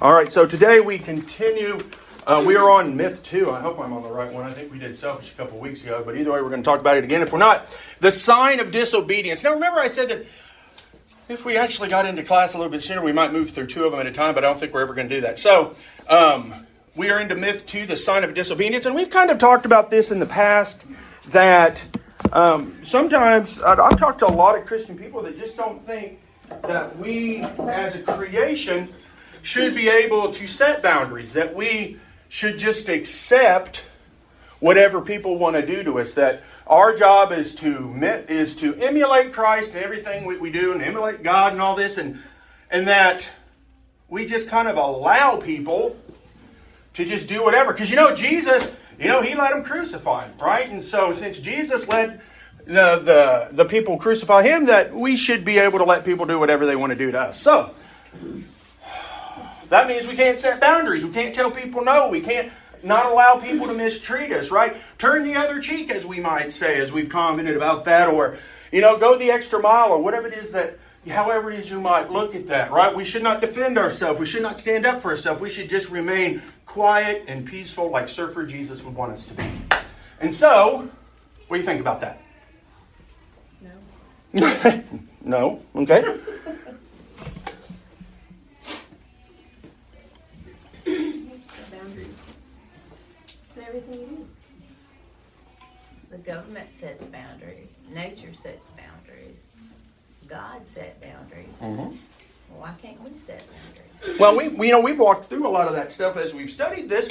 All right, so today we continue. We are on myth 2. I hope I'm on the right one. I think we did selfish a couple weeks ago, but either way, we're going to talk about it again. If we're not, the sign of disobedience. Now, remember I said that if we actually got into class a little bit sooner, we might move through 2 of them at a time, but I don't think we're ever going to do that. So, we are into myth 2, the sign of disobedience, and we've kind of talked about this in the past, that sometimes I've talked to a lot of Christian people that just don't think that we, as a creation, should be able to set boundaries, that we should just accept whatever people want to do to us, that our job is to emulate Christ and everything we do and emulate God and all this, and that we just kind of allow people to just do whatever. Because Jesus, he let them crucify him, right? And so since Jesus let the people crucify him, that we should be able to let people do whatever they want to do to us. So that means we can't set boundaries. We can't tell people no. We can't not allow people to mistreat us, right? Turn the other cheek, as we might say, as we've commented about that. Or, go the extra mile, or whatever it is that, however it is you might look at that, right? We should not defend ourselves. We should not stand up for ourselves. We should just remain quiet and peaceful like Surfer Jesus would want us to be. And so, what do you think about that? No. No? Okay. Everything you do. The government sets boundaries. Nature sets boundaries. God set boundaries. Mm-hmm. Well, why can't we set boundaries? Well, we've walked through a lot of that stuff as we've studied this,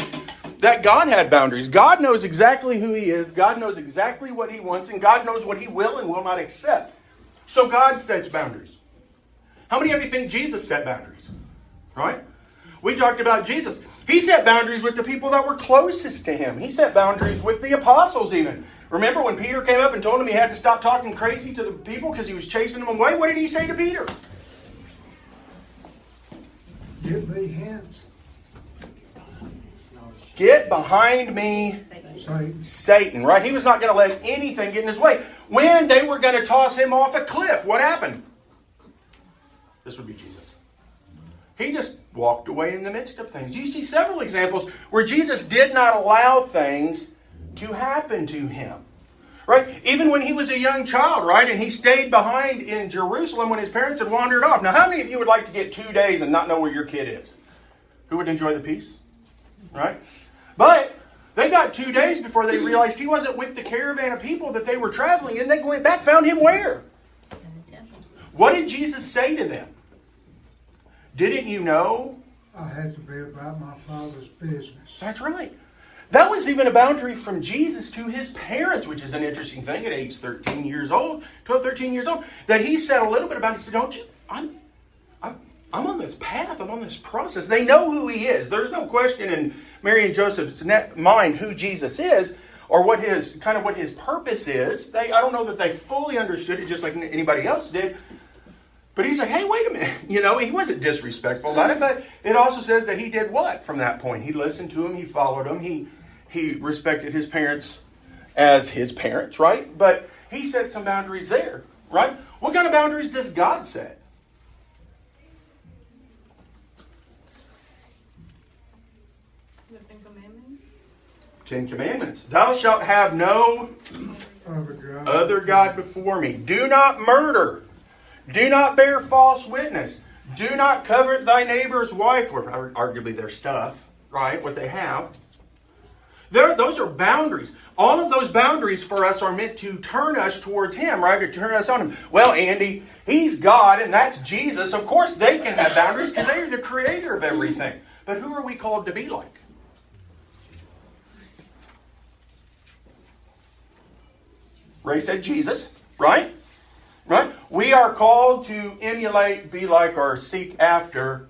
that God had boundaries. God knows exactly who He is. God knows exactly what He wants, and God knows what He will and will not accept. So God sets boundaries. How many of you think Jesus set boundaries? Right? We talked about Jesus. He set boundaries with the people that were closest to Him. He set boundaries with the apostles even. Remember when Peter came up and told him he had to stop talking crazy to the people because he was chasing them away? What did He say to Peter? Get me hence. Get behind me, Satan. Right? He was not going to let anything get in His way. When they were going to toss Him off a cliff, what happened? This would be Jesus. He just walked away in the midst of things. You see several examples where Jesus did not allow things to happen to Him. Right? Even when He was a young child, right? And He stayed behind in Jerusalem when His parents had wandered off. Now, how many of you would like to get 2 days and not know where your kid is? Who would enjoy the peace? Right? But they got 2 days before they realized He wasn't with the caravan of people that they were traveling in. They went back, found Him where? In the temple. What did Jesus say to them? Didn't you know? I had to be about my Father's business. That's right. That was even a boundary from Jesus to His parents, which is an interesting thing at age 13 years old, 12, 13 years old, that He said a little bit about it. He said, don't you, I'm on this path, I'm on this process. They know who He is. There's no question in Mary and Joseph's mind who Jesus is, or what His purpose is. I don't know that they fully understood it just like anybody else did. But He's like, hey, wait a minute. He wasn't disrespectful about it, but it also says that He did what from that point? He listened to Him, He followed Him, He respected His parents as His parents, right? But He set some boundaries there, right? What kind of boundaries does God set? The 10 Commandments. 10 Commandments. Thou shalt have no other God before me. Do not murder. Do not bear false witness. Do not covet thy neighbor's wife, or arguably their stuff, right? What they have. Those are boundaries. All of those boundaries for us are meant to turn us towards Him, right? To turn us on Him. Well, Andy, He's God and that's Jesus. Of course they can have boundaries because they are the creator of everything. But who are we called to be like? Ray said Jesus, right? Right? We are called to emulate, be like, or seek after,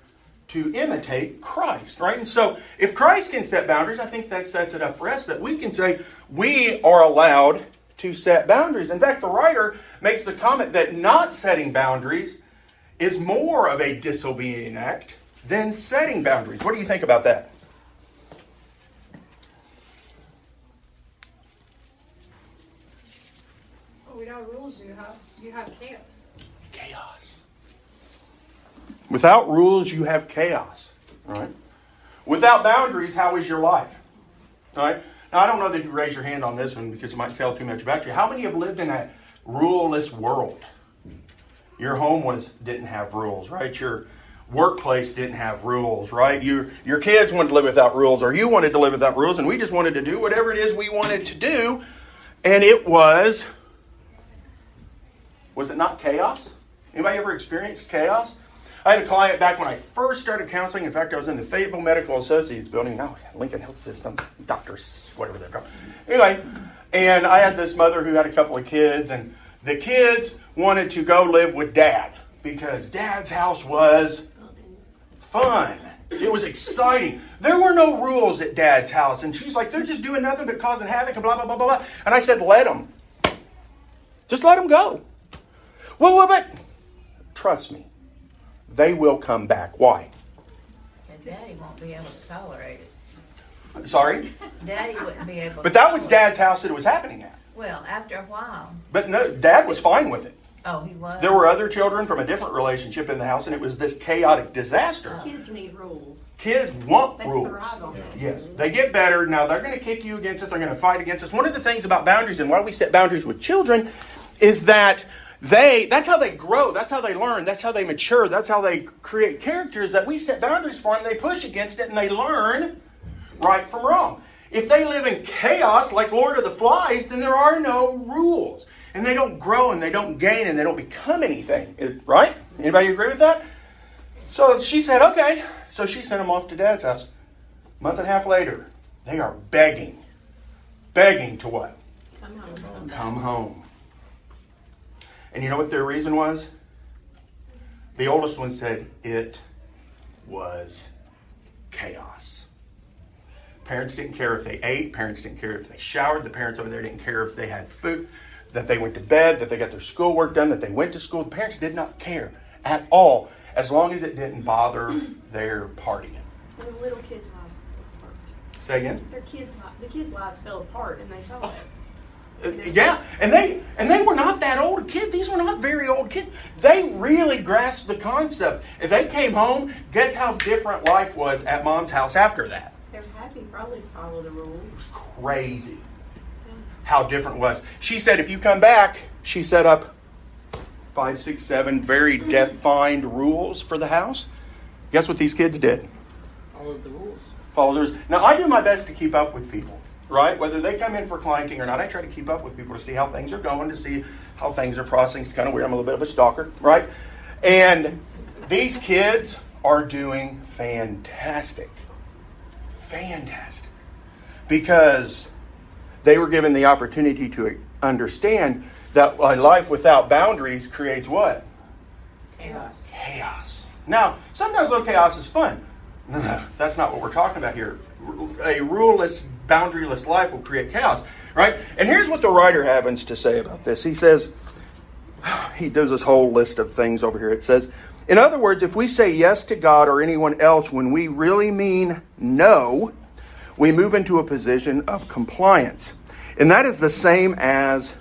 to imitate Christ, right? And so, if Christ can set boundaries, I think that sets it up for us that we can say we are allowed to set boundaries. In fact, the writer makes the comment that not setting boundaries is more of a disobedient act than setting boundaries. What do you think about that? Without rules, you have chaos. Chaos. Without rules, you have chaos. All right? Without boundaries, how is your life? All right? Now, I don't know that you raise your hand on this one because it might tell too much about you. How many have lived in a ruleless world? Your home didn't have rules, right? Your workplace didn't have rules, right? Your kids wanted to live without rules, or you wanted to live without rules, and we just wanted to do whatever it is we wanted to do. And it was it not chaos? Anybody ever experienced chaos? I had a client back when I first started counseling. In fact, I was in the Fayetteville Medical Associates building. Now, Lincoln Health System, doctors, whatever they're called. Anyway, and I had this mother who had a couple of kids, and the kids wanted to go live with Dad because Dad's house was fun. It was exciting. There were no rules at Dad's house. And she's like, they're just doing nothing but causing havoc and blah, blah, blah, blah, blah. And I said, let them. Just let them go. Well, but trust me, they will come back. Why? And Daddy won't be able to tolerate it. Sorry? Daddy wouldn't be able to But that was tolerate Dad's house that it was happening at. Well, after a while. But no, Dad was fine with it. Oh, he was? There were other children from a different relationship in the house, and it was this chaotic disaster. Kids need rules. Kids want They rules. thrive on it. Yes, they get better. Now, they're going to kick you against it. They're going to fight against us. One of the things about boundaries and why we set boundaries with children is that that's how they grow. That's how they learn. That's how they mature. That's how they create characters that we set boundaries for, and they push against it, and they learn right from wrong. If they live in chaos like Lord of the Flies, then there are no rules. And they don't grow, and they don't gain, and they don't become anything. Right? Anybody agree with that? So she said, okay. So she sent them off to Dad's house. A month and a half later, they are begging. Begging to what? Come home. Come home. And you know what their reason was? The oldest one said, it was chaos. Parents didn't care if they ate. Parents didn't care if they showered. The parents over there didn't care if they had food, that they went to bed, that they got their schoolwork done, that they went to school. The parents did not care at all, as long as it didn't bother their partying. And the little kids' lives fell apart. Say again? The kids' lives fell apart, and they saw it. Yeah, and they were not that old a kid. These were not very old kids. They really grasped the concept. If they came home, guess how different life was at Mom's house after that? They're happy probably to follow the rules. Crazy how different it was. She said if you come back, she set up 5, 6, 7 very defined rules for the house. Guess what these kids did? Followed the rules. Follow theirs. Now, I do my best to keep up with people, right? Whether they come in for clienting or not, I try to keep up with people to see how things are going, to see how things are processing. It's kind of weird. I'm a little bit of a stalker, right? And these kids are doing fantastic. Fantastic. Because they were given the opportunity to understand that a life without boundaries creates what? Chaos. Chaos. Now, sometimes little chaos is fun. No, that's not what we're talking about here. A ruleless, boundaryless life will create chaos, right? And here's what the writer happens to say about this. He says, he does this whole list of things over here. It says, in other words, if we say yes to God or anyone else when we really mean no, we move into a position of compliance. And that is the same as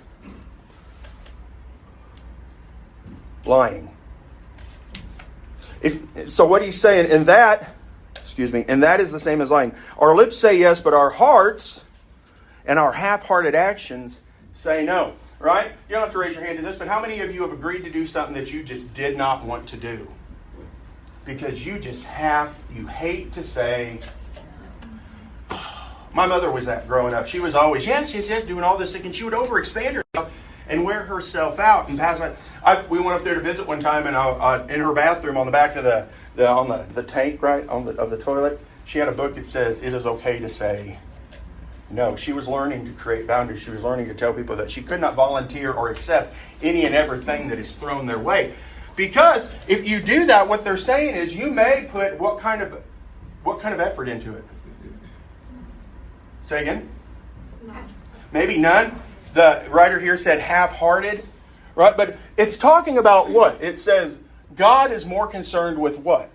lying. So what he's saying, and that is the same as lying. Our lips say yes, but our hearts and our half-hearted actions say no. Right? You don't have to raise your hand to this, but how many of you have agreed to do something that you just did not want to do? Because you hate to say. My mother was that growing up. She was always, yes, doing all this, and she would overexpand herself and wear herself out. And we went up there to visit one time, and in her bathroom on the back of the tank, right, of the toilet, she had a book that says, it is okay to say no. She was learning to create boundaries. She was learning to tell people that she could not volunteer or accept any and everything that is thrown their way. Because if you do that, what they're saying is you may put what kind of effort into it? Say again? None. Maybe none. The writer here said half-hearted, right? But it's talking about what? It says God is more concerned with what?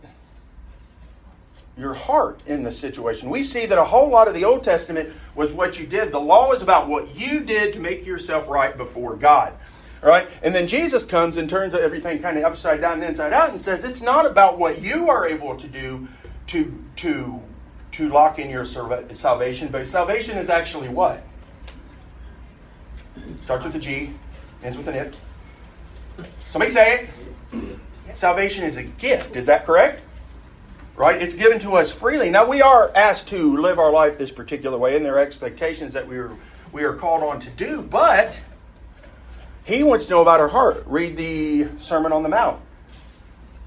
Your heart in the situation. We see that a whole lot of the Old Testament was what you did. The law is about what you did to make yourself right before God. All right? And then Jesus comes and turns everything kind of upside down and inside out and says it's not about what you are able to do to lock in your salvation. But salvation is actually what? Starts with a G, ends with an if. Somebody say it. Salvation is a gift. Is that correct? Right? It's given to us freely. Now, we are asked to live our life this particular way, and there are expectations that we are called on to do, but He wants to know about our heart. Read the Sermon on the Mount.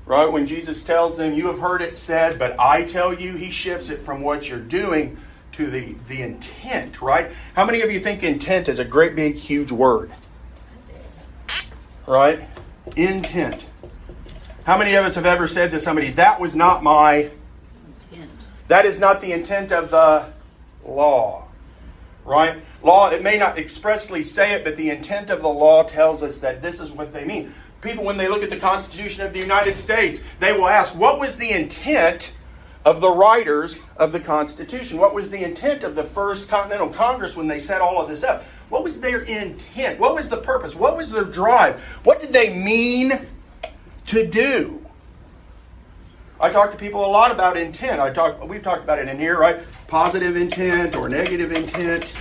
Right? When Jesus tells them, you have heard it said, but I tell you, He shifts it from what you're doing to the intent, right? How many of you think intent is a great big huge word? Right? Intent. How many of us have ever said to somebody, that was not my intent. That is not the intent of the law. Right? Law, it may not expressly say it, but the intent of the law tells us that this is what they mean. People, when they look at the Constitution of the United States, they will ask, what was the intent of the writers of the Constitution? What was the intent of the First Continental Congress when they set all of this up? What was their intent? What was the purpose? What was their drive? What did they mean to do? I talk to people a lot about intent. We've talked about it in here, right? Positive intent or negative intent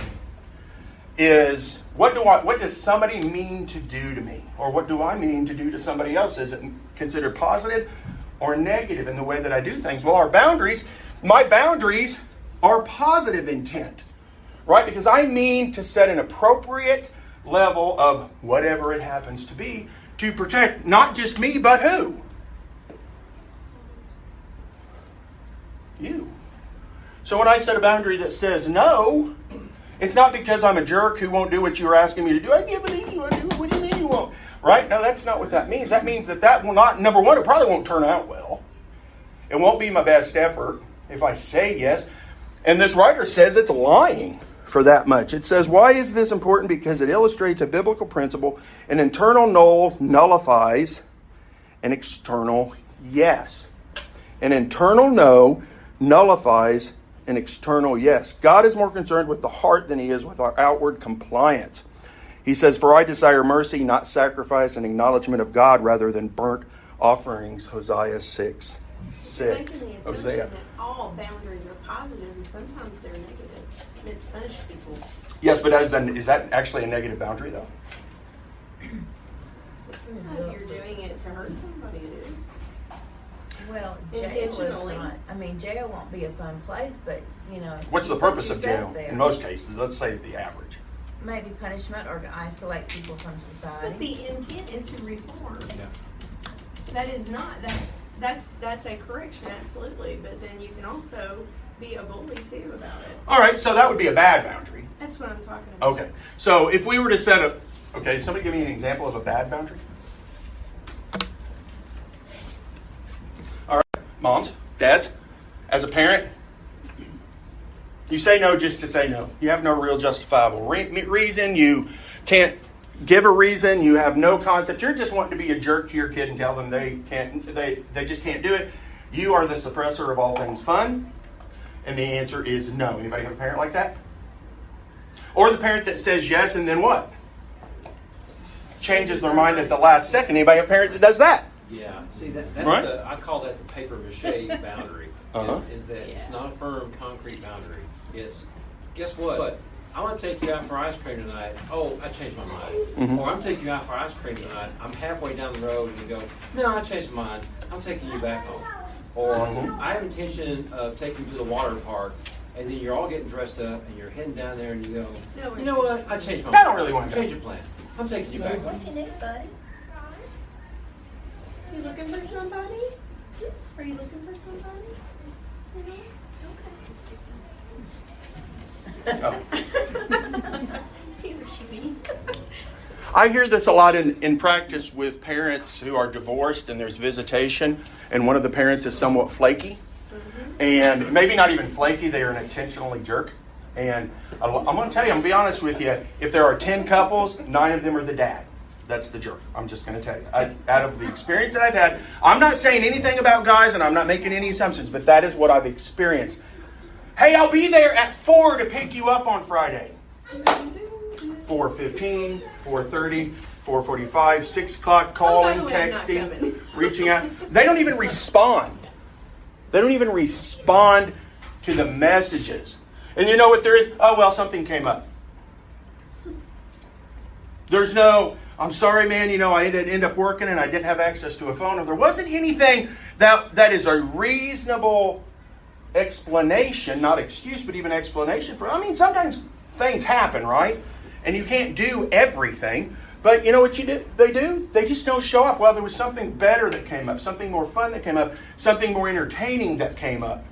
is what does somebody mean to do to me? Or what do I mean to do to somebody else? Is it considered positive or negative in the way that I do things? Well, my boundaries are positive intent, right? Because I mean to set an appropriate level of whatever it happens to be to protect not just me, but who? You. So when I set a boundary that says no, it's not because I'm a jerk who won't do what you're asking me to do. I can't believe you won't do it. What do you mean you won't? Right? No, that's not what that means. That means that will not, number one, it probably won't turn out well. It won't be my best effort if I say yes. And this writer says it's lying for that much. It says, why is this important? Because it illustrates a biblical principle. An internal no nullifies an external yes. An internal no nullifies an external yes. God is more concerned with the heart than He is with our outward compliance. He says, for I desire mercy, not sacrifice, and acknowledgement of God rather than burnt offerings. Hosea 6:6. Making the assumption Hosea. that all boundaries are positive and sometimes they're negative, meant to punish people. Yes, but is that actually a negative boundary, though? If you're doing it to hurt somebody, it is. Well, jail is Intentionally. not. I mean, jail won't be a fun place, but What's the you put purpose of yourself jail there. in most cases? Let's say the average. Maybe punishment or to isolate people from But society. the intent is to reform. Yeah. That is not that's a correction, absolutely. But then you can also be a bully too about it. All right, so that would be a bad boundary. That's what I'm talking about. Okay, so if we were to set somebody give me an example of a bad boundary. All right, moms, dads, as a parent, you say no just to say no. You have no real justifiable reason. You can't give a reason. You have no concept. You're just wanting to be a jerk to your kid and tell them they just can't do it. You are the suppressor of all things fun. And the answer is no. Anybody have a parent like that? Or the parent that says yes and then what? Changes their mind at the last second. Anybody have a parent that does that? Yeah. See, that's Right. I call that the paper mache boundary. Uh-huh. Is that Yeah. it's not a firm, concrete boundary. It's, guess what? I want to take you out for ice cream tonight. Oh, I changed my mind. Mhm. Or I'm taking you out for ice cream tonight. I'm halfway down the road and you go, no, I changed my mind. I'm taking you back home. Or Mhm. I have intention of taking you to the water park, and then you're all getting dressed up and you're heading down there and you go, No, you know what? I changed my I mind. don't really want to go. Change your plan. I'm taking you back home. What you need, buddy? You looking for somebody? Are you looking for somebody? He's a cutie. I hear this a lot in practice with parents who are divorced and there's visitation and one of the parents is somewhat flaky. And maybe not even flaky, they are an intentionally jerk. And I'm going to tell you, I'm going to be honest with you, if there are 10 couples, 9 of them are the dad. That's the jerk. I'm just going to tell you. Out of the experience that I've had, I'm not saying anything about guys and I'm not making any assumptions, but that is what I've experienced. Hey, I'll be there at 4 to pick you up on Friday. 4:15, 4:30, 4:45, 6 o'clock, calling, by the way, I'm not texting, coming. reaching out. They don't even respond. They don't even respond to the messages. And you know what there is? Oh, well, something came up. There's no, I'm sorry, man, I didn't end up working and I didn't have access to a phone. Or there wasn't anything that is a reasonable explanation, not excuse, but even explanation for. Sometimes things happen, right? And you can't do everything. But you know what they do? They just don't show up. Well, there was something better that came up, something more fun that came up, something more entertaining that came up.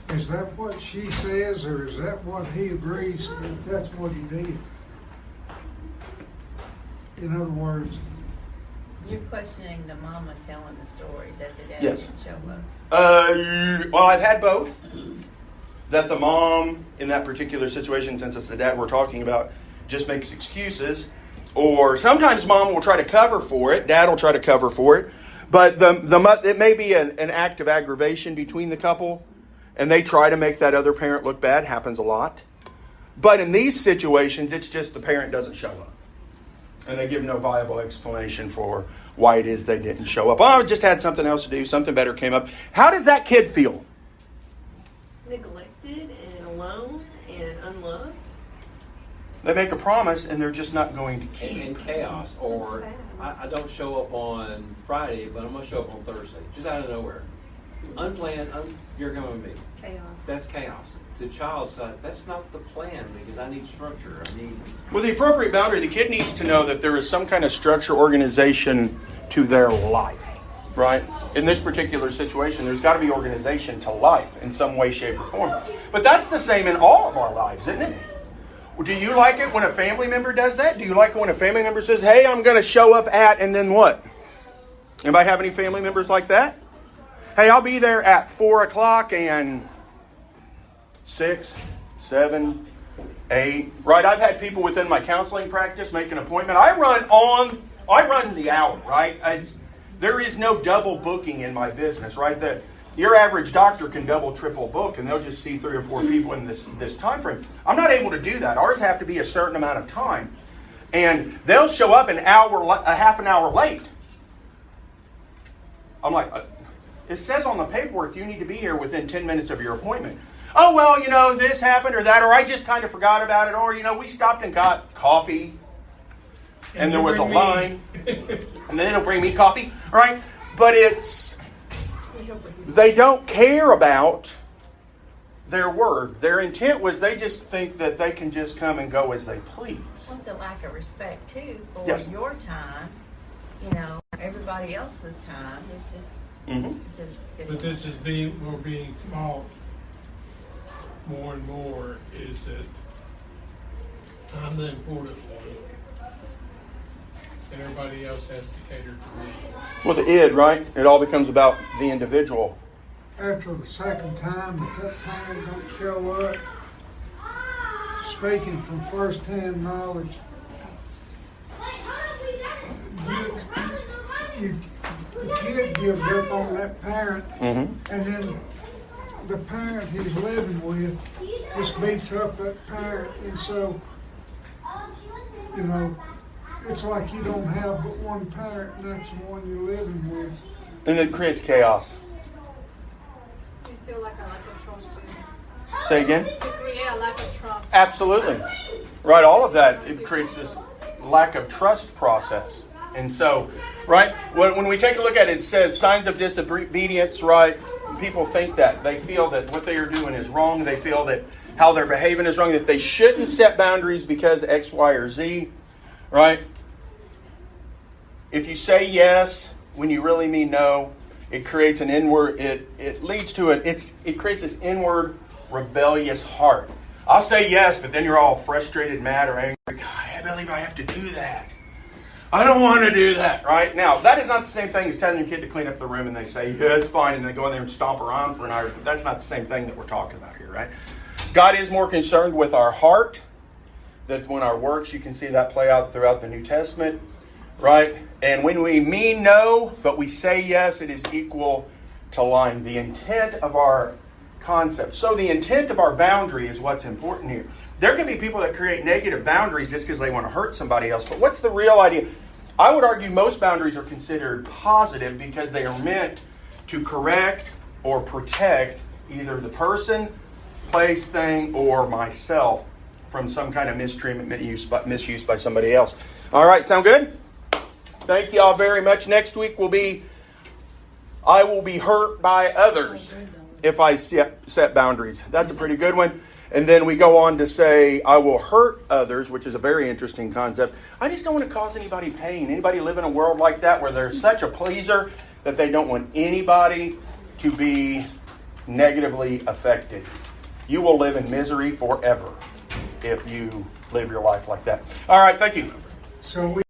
Is that what she says, or is that what he agrees that that's what he did? In other words, You're questioning the mama telling the story that the dad Yes. didn't show up. Well, I've had both. That the mom, in that particular situation, since it's the dad we're talking about, just makes excuses. Or sometimes mom will try to cover for it. Dad will try to cover for it. But it may be an act of aggravation between the couple. And they try to make that other parent look bad. Happens a lot. But in these situations, it's just the parent doesn't show up. And they give no viable explanation for why it is they didn't show up. Oh, I just had something else to do. Something better came up. How does that kid feel? Neglected and alone and unloved. They make a promise and they're just not going to keep. And chaos. Or That's I don't show up on Friday, but I'm going to show up on Thursday. Just out of nowhere. Unplanned, you're coming with me. Chaos. That's chaos. The child's like, that's not the plan because I need structure. With the appropriate boundary, the kid needs to know that there is some kind of structure, organization to their life, right? In this particular situation, there's got to be organization to life in some way, shape, or form. But that's the same in all of our lives, isn't it? Do you like it when a family member does that? Do you like it when a family member says, hey, I'm going to show up at, and then what? Anybody have any family members like that? Hey, I'll be there at 4 o'clock and 6, 7, 8. Right? I've had people within my counseling practice make an appointment. I run the hour, right? There is no double booking in my business, right? Your average doctor can double, triple book, and they'll just see 3 or 4 people in this time frame. I'm not able to do that. Ours have to be a certain amount of time. And they'll show up a half an hour late. I'm like, it says on the paperwork you need to be here within 10 minutes of your appointment. Oh, well, this happened or that, or I just kind of forgot about it, or, we stopped and got coffee, and there was a line, and then it'll bring me coffee, right? But they don't care about their word. Their intent was they just think that they can just come and go as they please. Well, it's a lack of respect, too, for Yes. your time, everybody else's time. It's just, But this is we're being taught more and more is that I'm the important one. Everybody else has to cater to me. Well, the id, right? It all becomes about the individual. after the second time that parent don't show up, speaking from first-hand knowledge, the kid gives up on that parent, and then the parent he's living with just beats up that parent, and so, it's like you don't have but one parent, and that's the one you're living with. And it creates chaos. You feel like a lack of trust too. Say again? To create a lack of trust. Absolutely. Right, all of that, it creates this lack of trust process. And so, right, when we take a look at it, it says signs of disobedience, right? People think that. They feel that what they are doing is wrong. They feel that how they're behaving is wrong, that they shouldn't set boundaries because X, Y, or Z, right? If you say yes when you really mean no, it creates an inward, it leads to it creates this inward rebellious heart. I'll say yes, but then you're all frustrated, mad, or angry. God, I can't believe I have to do that. I don't want to do that, right? Now, that is not the same thing as telling your kid to clean up the room and they say, yeah, it's fine, and they go in there and stomp around for an hour. That's not the same thing that we're talking about here, right? God is more concerned with our heart than when our works. You can see that play out throughout the New Testament, right? And when we mean no, but we say yes, it is equal to lying. The intent of our concept. So the intent of our boundary is what's important here. There can be people that create negative boundaries just because they want to hurt somebody else. But what's the real idea? I would argue most boundaries are considered positive because they are meant to correct, or protect either the person, place, thing, or myself from some kind of mistreatment, misuse by somebody else. All right, sound good? Thank you all very much. Next week will be, I will be hurt by others if I set boundaries. That's a pretty good one. And then we go on to say, I will hurt others, which is a very interesting concept. I just don't want to cause anybody pain. Anybody live in a world like that where they're such a pleaser that they don't want anybody to be negatively affected? You will live in misery forever if you live your life like that. All right, thank you. So we